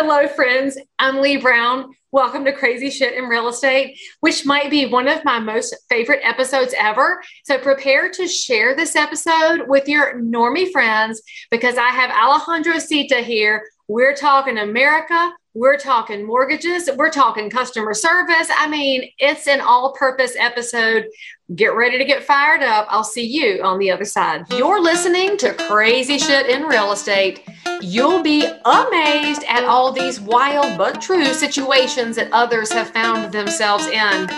Hello, friends. I'm Leigh Brown. Welcome to Crazy Shit in Real Estate, which might be one of my most favorite episodes ever. So prepare to share this episode with your normie friends because I have Alejandro Szita here. We're talking America. We're talking mortgages. We're talking customer service. I mean, it's an all-purpose episode. Get ready to get fired up. I'll see you on the other side. You're listening to Crazy Shit in Real Estate. You'll be amazed at all these wild but true situations that others have found themselves in.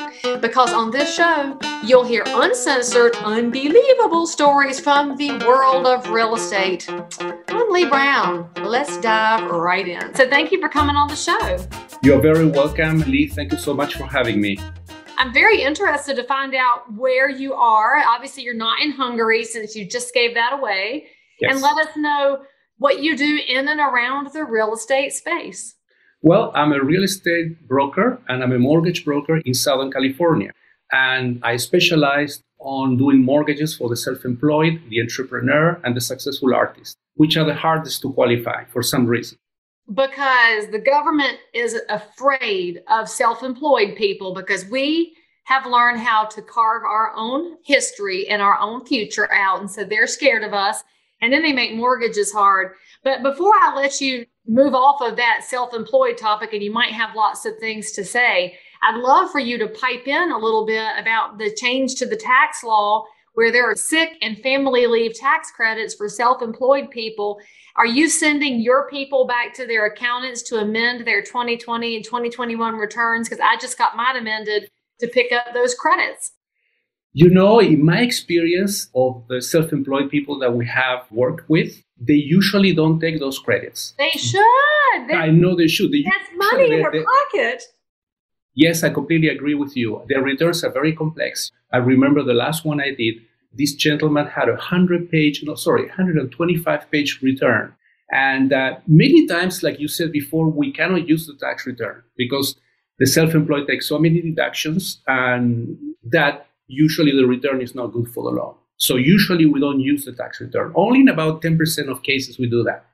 Because on this show, you'll hear uncensored, unbelievable stories from the world of real estate. I'm Leigh Brown. Let's dive right in. So thank you for coming on the show. You're very welcome, Leigh. Thank you so much for having me. I'm very interested to find out where you are. Obviously, you're not in Hungary since you just gave that away. Yes. And let us know what you do in and around the real estate space. Well, I'm a real estate broker and I'm a mortgage broker in Southern California. And I specialize on doing mortgages for the self-employed, the entrepreneur, and the successful artist, which are the hardest to qualify for some reason. Because the government is afraid of self-employed people because we have learned how to carve our own history and our own future out. And so they're scared of us. And then they make mortgages hard. But before I let you move off of that self-employed topic, and you might have lots of things to say, I'd love for you to pipe in a little bit about the change to the tax law where there are sick and family leave tax credits for self-employed people. Are you sending your people back to their accountants to amend their 2020 and 2021 returns? Because I just got mine amended to pick up those credits. You know, in my experience of the self-employed people that we have worked with, they usually don't take those credits. They should. I know they should. That's money in their pocket. Yes, I completely agree with you. Their returns are very complex. I remember the last one I did, this gentleman had 125-page return. And many times, like you said before, we cannot use the tax return because the self-employed takes so many deductions and that usually the return is not good for the loan. So usually we don't use the tax return. Only in about 10% of cases we do that.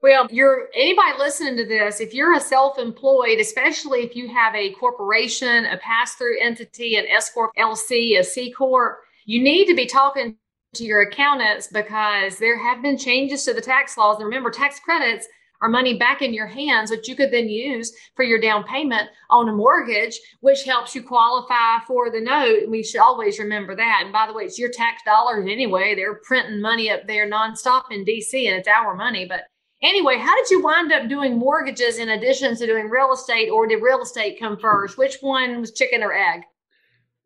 Well, anybody listening to this, if you're a self-employed, especially if you have a corporation, a pass-through entity, an S-Corp LC, a C-Corp, you need to be talking to your accountants because there have been changes to the tax laws. And remember, tax credits are money back in your hands, which you could then use for your down payment on a mortgage, which helps you qualify for the note. We should always remember that. And by the way, it's your tax dollars anyway. They're printing money up there nonstop in DC and it's our money. But anyway, how did you wind up doing mortgages in addition to doing real estate, or did real estate come first? Which one was chicken or egg?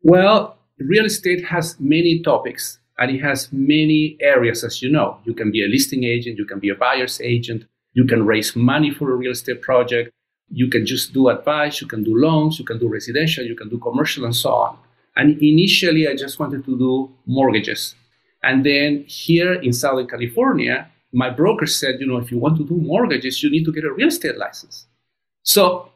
Well, real estate has many topics and it has many areas, as you know. You can be a listing agent, you can be a buyer's agent, you can raise money for a real estate project, you can just do advice, you can do loans, you can do residential, you can do commercial, and so on. And initially, I just wanted to do mortgages. And then here in Southern California, my broker said, if you want to do mortgages, you need to get a real estate license. So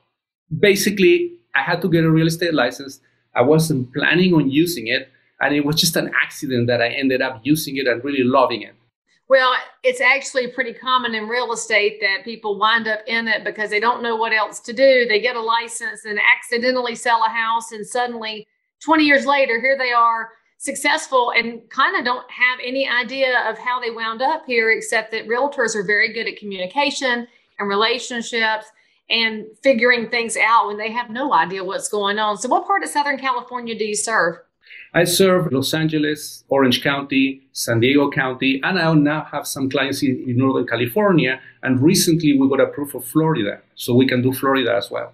basically, I had to get a real estate license. I wasn't planning on using it. And it was just an accident that I ended up using it and really loving it. Well, it's actually pretty common in real estate that people wind up in it because they don't know what else to do. They get a license and accidentally sell a house, and suddenly 20 years later, here they are successful and kind of don't have any idea of how they wound up here, except that realtors are very good at communication and relationships and figuring things out when they have no idea what's going on. So what part of Southern California do you serve? I serve Los Angeles, Orange County, San Diego County, and I now have some clients in Northern California. And recently we got approved for Florida, so we can do Florida as well.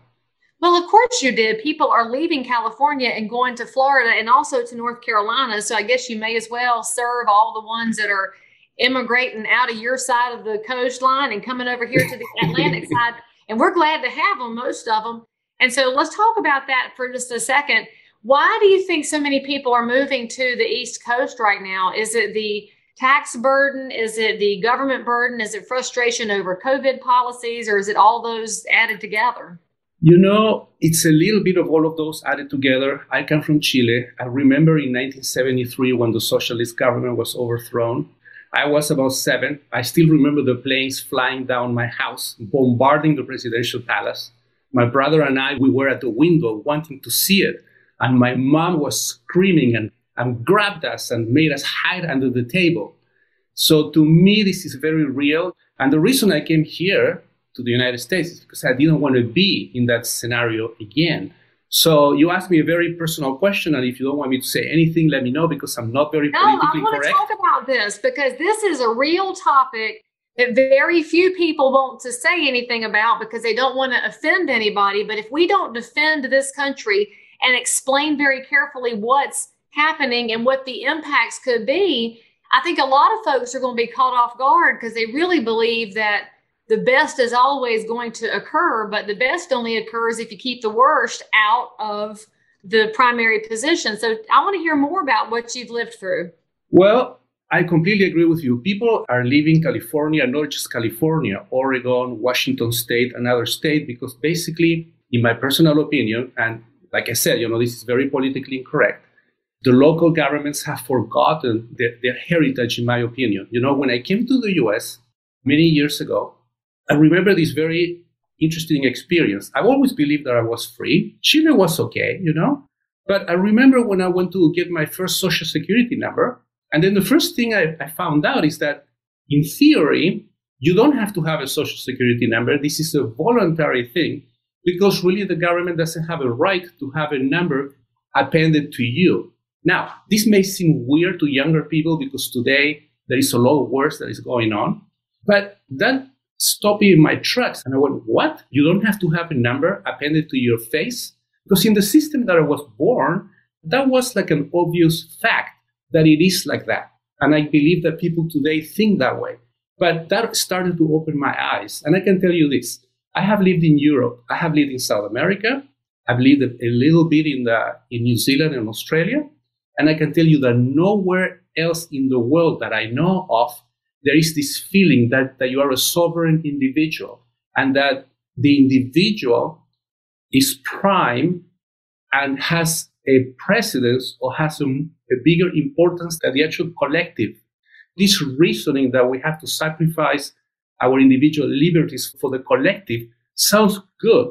Well, of course you did. People are leaving California and going to Florida and also to North Carolina. So I guess you may as well serve all the ones that are immigrating out of your side of the coastline and coming over here to the Atlantic side. And we're glad to have them, most of them. And so let's talk about that for just a second. Why do you think so many people are moving to the East Coast right now? Is it the tax burden? Is it the government burden? Is it frustration over COVID policies, or is it all those added together? It's a little bit of all of those added together. I come from Chile. I remember in 1973 when the socialist government was overthrown. I was about 7. I still remember the planes flying down my house, bombarding the presidential palace. My brother and I, we were at the window wanting to see it. And my mom was screaming and grabbed us and made us hide under the table. So to me, this is very real. And the reason I came here to the United States is because I didn't want to be in that scenario again. So you asked me a very personal question, and if you don't want me to say anything, let me know, because I'm not very politically correct. No, I want to talk about this because this is a real topic that very few people want to say anything about because they don't want to offend anybody. But if we don't defend this country and explain very carefully what's happening and what the impacts could be, I think a lot of folks are going to be caught off guard because they really believe that the best is always going to occur, but the best only occurs if you keep the worst out of the primary position. So I want to hear more about what you've lived through. Well, I completely agree with you. People are leaving California, not just California, Oregon, Washington State, and other states, because basically, in my personal opinion, and like I said, this is very politically incorrect, the local governments have forgotten their heritage, in my opinion. When I came to the US many years ago, I remember this very interesting experience. I've always believed that I was free. Chile was okay, But I remember when I went to get my first Social Security number, and then the first thing I found out is that, in theory, you don't have to have a Social Security number. This is a voluntary thing, because really the government doesn't have a right to have a number appended to you. Now, this may seem weird to younger people because today there is a lot of worse that is going on, but that stopped me in my tracks. And I went, what? You don't have to have a number appended to your face? Because in the system that I was born, that was like an obvious fact that it is like that. And I believe that people today think that way. But that started to open my eyes. And I can tell you this. I have lived in Europe. I have lived in South America. I've lived a little bit in New Zealand and Australia. And I can tell you that nowhere else in the world that I know of, there is this feeling that you are a sovereign individual and that the individual is prime and has a precedence or has a bigger importance than the actual collective. This reasoning that we have to sacrifice our individual liberties for the collective sounds good,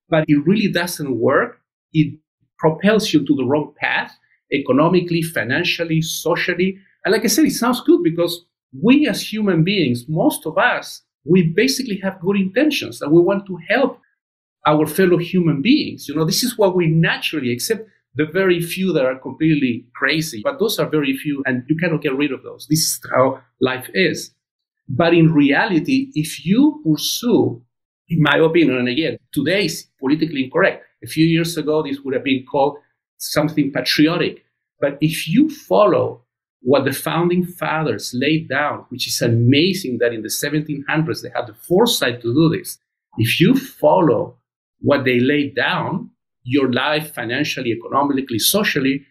but it really doesn't work. It propels you to the wrong path, economically, financially, socially. And like I said, it sounds good because we as human beings, most of us, we basically have good intentions and we want to help our fellow human beings. This is what we naturally, except the very few that are completely crazy, but those are very few and you cannot get rid of those. This is how life is. But in reality, if you pursue, in my opinion, and again, today is politically incorrect. A few years ago, this would have been called something patriotic. But if you follow what the founding fathers laid down, which is amazing that in the 1700s they had the foresight to do this. If you follow what they laid down, your life financially, economically, socially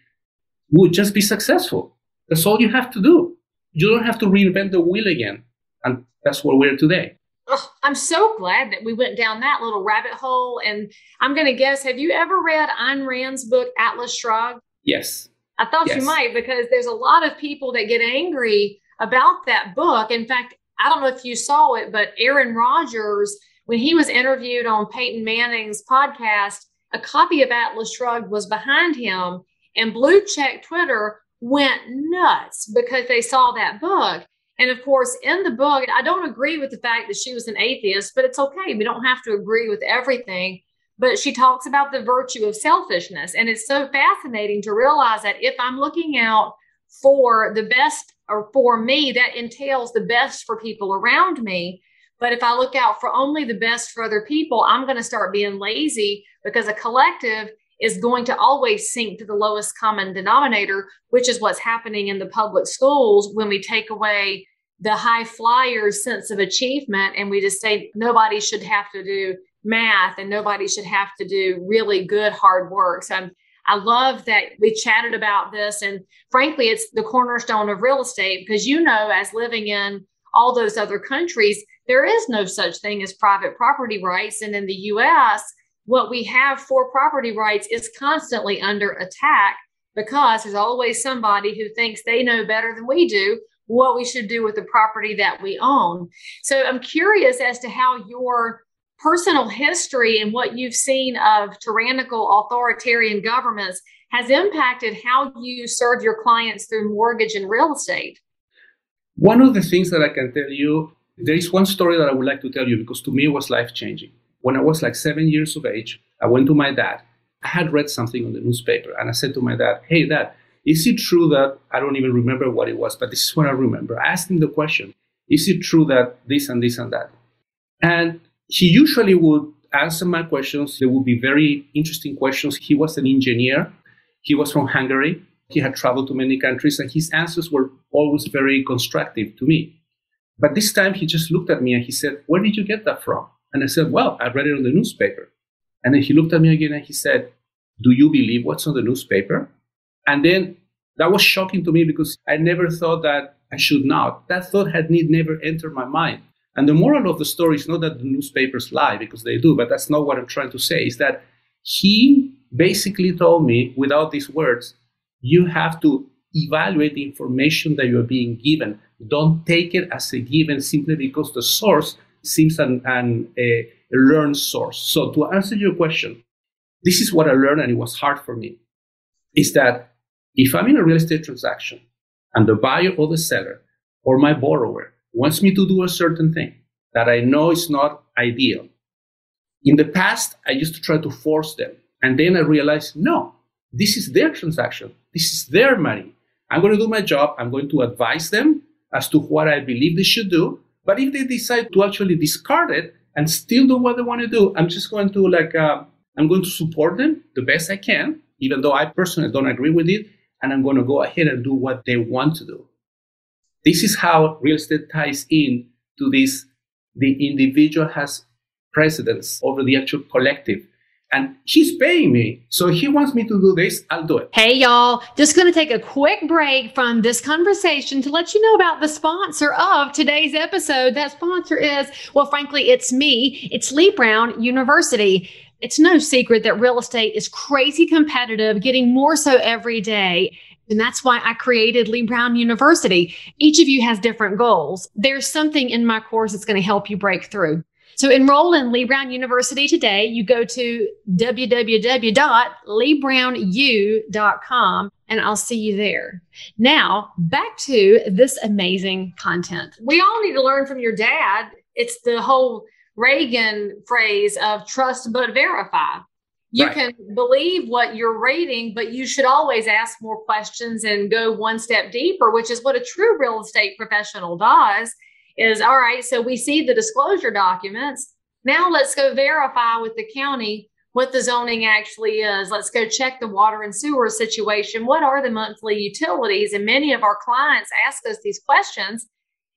would just be successful. That's all you have to do. You don't have to reinvent the wheel again. And that's where we're today. Oh, I'm so glad that we went down that little rabbit hole. And I'm going to guess, have you ever read Ayn Rand's book, Atlas Shrugged? Yes. I thought you might, because there's a lot of people that get angry about that book. In fact, I don't know if you saw it, but Rodgers, when he was interviewed on Peyton Manning's podcast, a copy of Atlas Shrugged was behind him, and Blue Check Twitter went nuts because they saw that book. And of course, in the book, I don't agree with the fact that she was an atheist, but it's okay. We don't have to agree with everything. But she talks about the virtue of selfishness. And it's so fascinating to realize that if I'm looking out for the best, or for me, that entails the best for people around me. But if I look out for only the best for other people, I'm going to start being lazy, because a collective is going to always sink to the lowest common denominator, which is what's happening in the public schools when we take away the high flyers' sense of achievement and we just say nobody should have to do math and nobody should have to do really good hard work. So I love that we chatted about this. And frankly, it's the cornerstone of real estate, because, as living in all those other countries, there is no such thing as private property rights. And in the US, what we have for property rights is constantly under attack, because there's always somebody who thinks they know better than we do, what we should do with the property that we own. So I'm curious as to how your personal history and what you've seen of tyrannical authoritarian governments has impacted how you serve your clients through mortgage and real estate. One of the things that I can tell you, there is one story that I would like to tell you because to me it was life-changing. When I was like 7 years of age, I went to my dad. I had read something on the newspaper and I said to my dad, "Hey, Dad, is it true that," I don't even remember what it was, but this is what I remember. I asked him the question, "Is it true that this and this and that?" And he usually would answer my questions. They would be very interesting questions. He was an engineer. He was from Hungary. He had traveled to many countries, and his answers were always very constructive to me. But this time he just looked at me and he said, "Where did you get that from?" And I said, "Well, I read it on the newspaper." And then he looked at me again and he said, "Do you believe what's on the newspaper?" And then that was shocking to me because I never thought that I should not. That thought had never entered my mind. And the moral of the story is not that the newspapers lie, because they do, but that's not what I'm trying to say, is that he basically told me without these words, you have to evaluate the information that you're being given. Don't take it as a given simply because the source seems a learned source. So to answer your question, this is what I learned, and it was hard for me, is that if I'm in a real estate transaction and the buyer or the seller or my borrower wants me to do a certain thing that I know is not ideal, in the past, I used to try to force them. And then I realized, no, this is their transaction. This is their money. I'm going to do my job. I'm going to advise them as to what I believe they should do. But if they decide to actually discard it and still do what they want to do, I'm just going to I'm going to support them the best I can, even though I personally don't agree with it. And I'm going to go ahead and do what they want to do. This is how real estate ties in to this. The individual has precedence over the actual collective. And he's paying me. So he wants me to do this, I'll do it. Hey, y'all, just going to take a quick break from this conversation to let you know about the sponsor of today's episode. That sponsor is, well, frankly, it's me. It's Leigh Brown University. It's no secret that real estate is crazy competitive, getting more so every day. And that's why I created Leigh Brown University. Each of you has different goals. There's something in my course that's going to help you break through. So enroll in Leigh Brown University today. You go to www.leighbrownu.com and I'll see you there. Now, back to this amazing content. We all need to learn from your dad. It's the whole Reagan phrase of trust but verify. You Right. can believe what you're reading, but you should always ask more questions and go one step deeper, which is what a true real estate professional does. Is, all right, so we see the disclosure documents. Now let's go verify with the county what the zoning actually is. Let's go check the water and sewer situation. What are the monthly utilities? And many of our clients ask us these questions.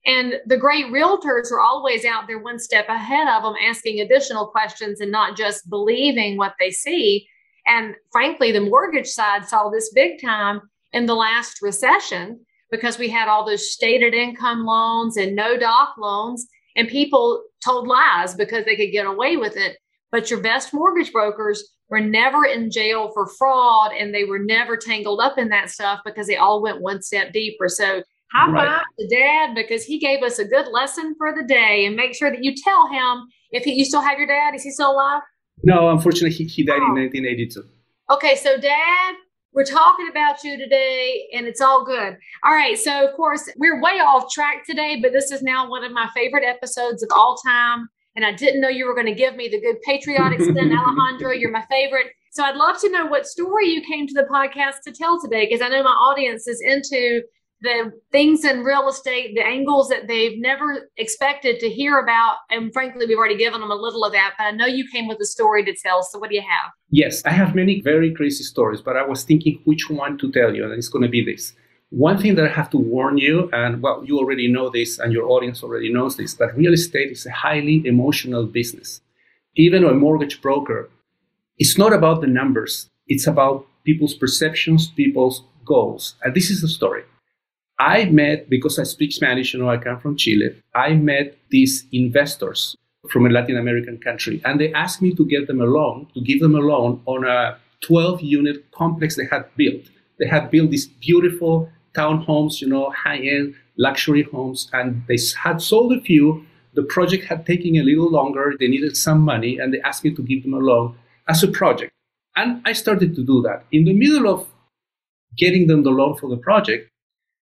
And the great realtors are always out there one step ahead of them, asking additional questions and not just believing what they see. And frankly, the mortgage side saw this big time in the last recession, because we had all those stated income loans and no doc loans, and people told lies because they could get away with it. But your best mortgage brokers were never in jail for fraud, and they were never tangled up in that stuff because they all went one step deeper. So high five to Dad, because he gave us a good lesson for the day. And make sure that you tell him, if you still have your dad, is he still alive? No, unfortunately, he died in 1982. Okay, so Dad, we're talking about you today, and it's all good. All right, so of course, we're way off track today, but this is now one of my favorite episodes of all time. And I didn't know you were going to give me the good patriotic spin. Alejandro, you're my favorite. So I'd love to know what story you came to the podcast to tell today, because I know my audience is into the things in real estate, the angles that they've never expected to hear about. And frankly, we've already given them a little of that, but I know you came with a story to tell. So what do you have? Yes, I have many very crazy stories, but I was thinking which one to tell you, and it's going to be this. One thing that I have to warn you, and well, you already know this and your audience already knows this, but real estate is a highly emotional business. Even a mortgage broker, it's not about the numbers. It's about people's perceptions, people's goals. And this is the story. I met, because I speak Spanish, I come from Chile, I met these investors from a Latin American country, and they asked me to give them a loan on a 12-unit complex they had built. They had built these beautiful townhomes, high-end, luxury homes, and they had sold a few. The project had taken a little longer. They needed some money, and they asked me to give them a loan as a project. And I started to do that. In the middle of getting them the loan for the project,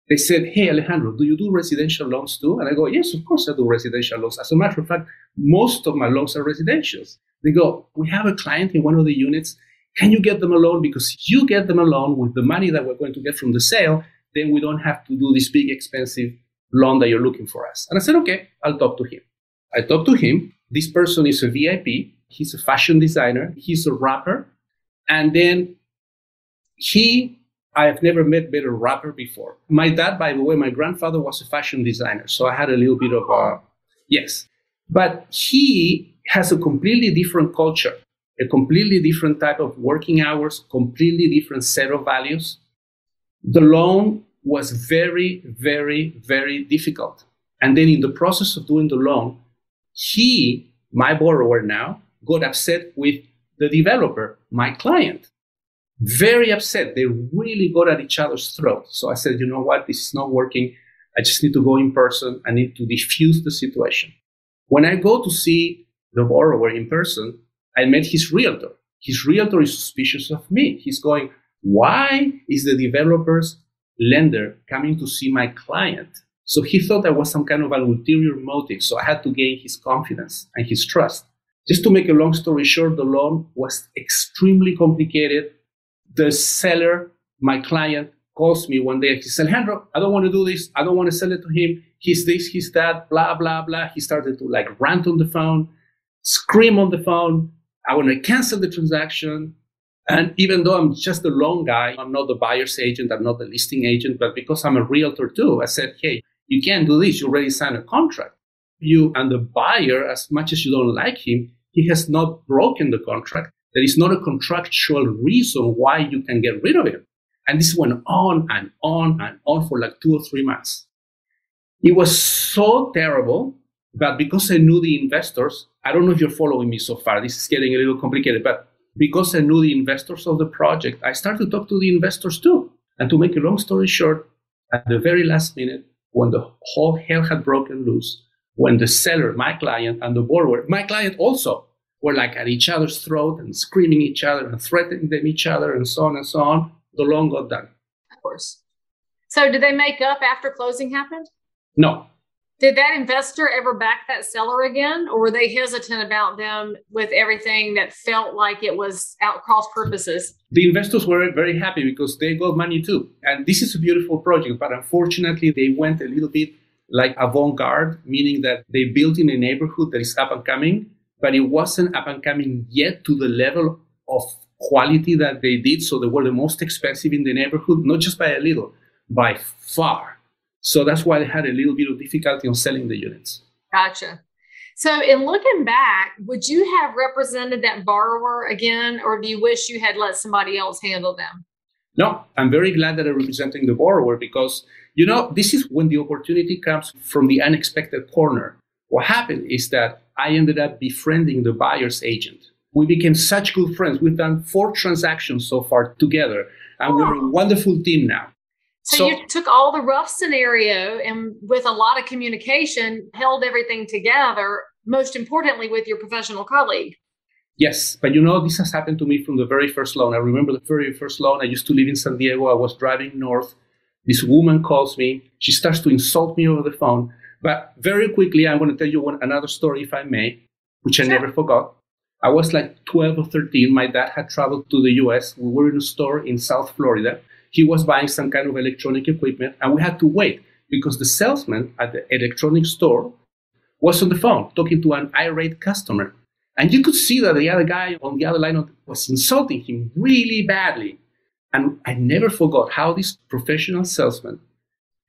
they said, hey, Alejandro, do you do residential loans too? And I go, yes, of course I do residential loans. As a matter of fact, most of my loans are residentials. They go, we have a client in one of the units. Can you get them a loan? Because you get them a loan with the money that we're going to get from the sale, then we don't have to do this big, expensive loan that you're looking for us. And I said, okay, I'll talk to him. I talked to him. This person is a VIP. He's a fashion designer. He's a rapper. And then I have never met a rapper before. My dad, by the way, my grandfather was a fashion designer. So I had a little bit of yes. But he has a completely different culture, a completely different type of working hours, completely different set of values. The loan was very, very, very difficult. And then in the process of doing the loan, my borrower now, got upset with the developer, my client. Very upset. They really got at each other's throat. So I said, you know what? This is not working. I just need to go in person. I need to diffuse the situation. When I go to see the borrower in person, I met his realtor. His realtor is suspicious of me. He's going, why is the developer's lender coming to see my client? So he thought there was some kind of an ulterior motive. So I had to gain his confidence and his trust. Just to make a long story short, the loan was extremely complicated. The seller, my client, calls me one day. He said, Alejandro, I don't want to do this. I don't want to sell it to him. He's this, he's that, blah, blah, blah. He started to rant on the phone, scream on the phone. I want to cancel the transaction. And even though I'm just the loan guy, I'm not the buyer's agent, I'm not the listing agent, but because I'm a realtor too, I said, hey, you can't do this. You already signed a contract. You and the buyer, as much as you don't like him, he has not broken the contract. There is not a contractual reason why you can get rid of him. And this went on and on and on for 2 or 3 months. It was so terrible, but because I knew the investors, I don't know if you're following me so far. This is getting a little complicated, but because I knew the investors of the project, I started to talk to the investors too. And to make a long story short, at the very last minute, when the whole hell had broken loose, when the seller, my client, and the borrower, my client also, were at each other's throat and screaming each other and threatening them each other and so on, the loan got done. Of course. So did they make up after closing happened? No. Did that investor ever back that seller again? Or were they hesitant about them with everything that felt like it was out cross purposes? The investors were very happy because they got money too. And this is a beautiful project, but unfortunately they went a little bit avant-garde, meaning that they built in a neighborhood that is up and coming, but it wasn't up and coming yet to the level of quality that they did. So they were the most expensive in the neighborhood, not just by a little, by far. So that's why they had a little bit of difficulty on selling the units. Gotcha. So in looking back, would you have represented that borrower again, or do you wish you had let somebody else handle them? No, I'm very glad that I'm representing the borrower because, this is when the opportunity comes from the unexpected corner. What happened is that I ended up befriending the buyer's agent. We became such good friends. We've done 4 transactions so far together, and we're a wonderful team now. So you took all the rough scenario and with a lot of communication, held everything together, most importantly with your professional colleague. Yes, but this has happened to me from the very first loan. I remember the very first loan. I used to live in San Diego. I was driving north. This woman calls me. She starts to insult me over the phone. But very quickly, I'm going to tell you another story, if I may, which I never forgot. I was 12 or 13. My dad had traveled to the US. We were in a store in South Florida. He was buying some kind of electronic equipment, and we had to wait because the salesman at the electronic store was on the phone talking to an irate customer. And you could see that the other guy on the other line was insulting him really badly. And I never forgot how this professional salesman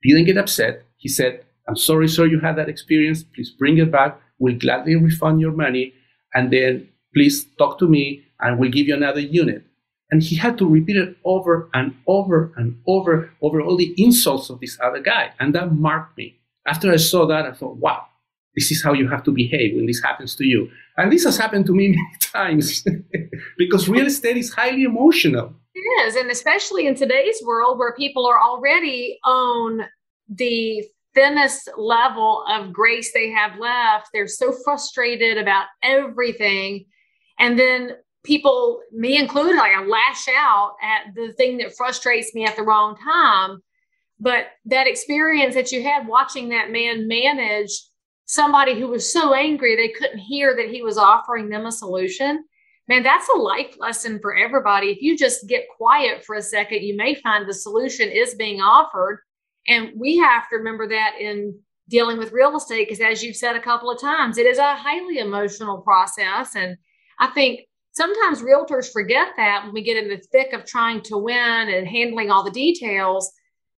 didn't get upset. He said, I'm sorry, sir, you had that experience. Please bring it back. We'll gladly refund your money. And then please talk to me and we'll give you another unit. And he had to repeat it over and over and over all the insults of this other guy. And that marked me. After I saw that, I thought, wow, this is how you have to behave when this happens to you. And this has happened to me many times because real estate is highly emotional. It is. And especially in today's world where people are already on the thinnest level of grace they have left. They're so frustrated about everything. And then people, me included, like I lash out at the thing that frustrates me at the wrong time. But that experience that you had watching that man manage somebody who was so angry they couldn't hear that he was offering them a solution, man, that's a life lesson for everybody. If you just get quiet for a second, you may find the solution is being offered. And we have to remember that in dealing with real estate, because as you've said a couple of times, it is a highly emotional process. And I think sometimes realtors forget that when we get in the thick of trying to win and handling all the details,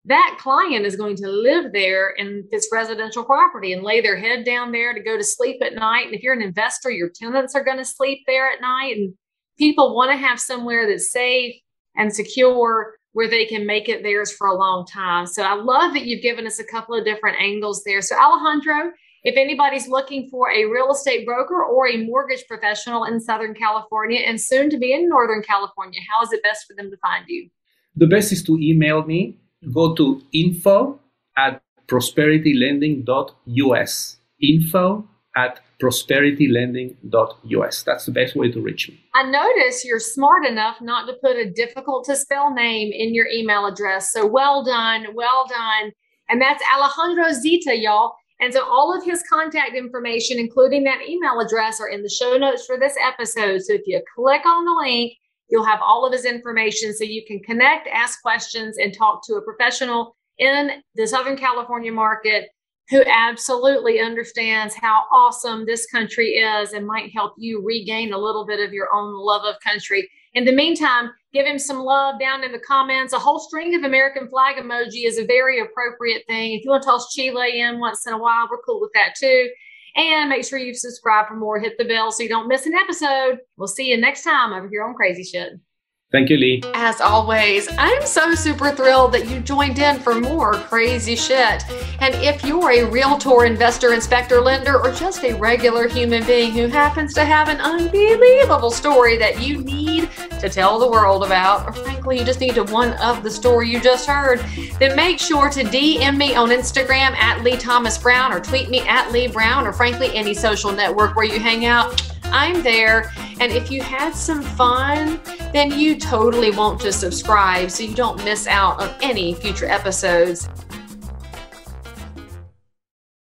that client is going to live there in this residential property and lay their head down there to go to sleep at night. And if you're an investor, your tenants are going to sleep there at night. And people want to have somewhere that's safe and secure where they can make it theirs for a long time. So I love that you've given us a couple of different angles there. So Alejandro, if anybody's looking for a real estate broker or a mortgage professional in Southern California and soon to be in Northern California, how is it best for them to find you? The best is to email me. Go to info@prosperitylending.us. info@prosperitylending.us. That's the best way to reach me. I notice you're smart enough not to put a difficult to spell name in your email address. So well done, well done. And that's Alejandro Szita, y'all. And so all of his contact information, including that email address, are in the show notes for this episode. So if you click on the link, you'll have all of his information so you can connect, ask questions, and talk to a professional in the Southern California market who absolutely understands how awesome this country is and might help you regain a little bit of your own love of country. In the meantime, give him some love down in the comments. A whole string of American flag emoji is a very appropriate thing. If you want to toss Chile in once in a while, we're cool with that too. And make sure you subscribe for more. Hit the bell so you don't miss an episode. We'll see you next time over here on Crazy Shit. Thank you, Leigh. As always, I'm so super thrilled that you joined in for more crazy shit. And if you're a realtor, investor, inspector, lender, or just a regular human being who happens to have an unbelievable story that you need to tell the world about, or frankly, you just need to one-up the story you just heard, then make sure to DM me on Instagram at Leigh Thomas Brown, or tweet me at Leigh Brown, or frankly, any social network where you hang out. I'm there. And if you had some fun, then you totally want to subscribe so you don't miss out on any future episodes.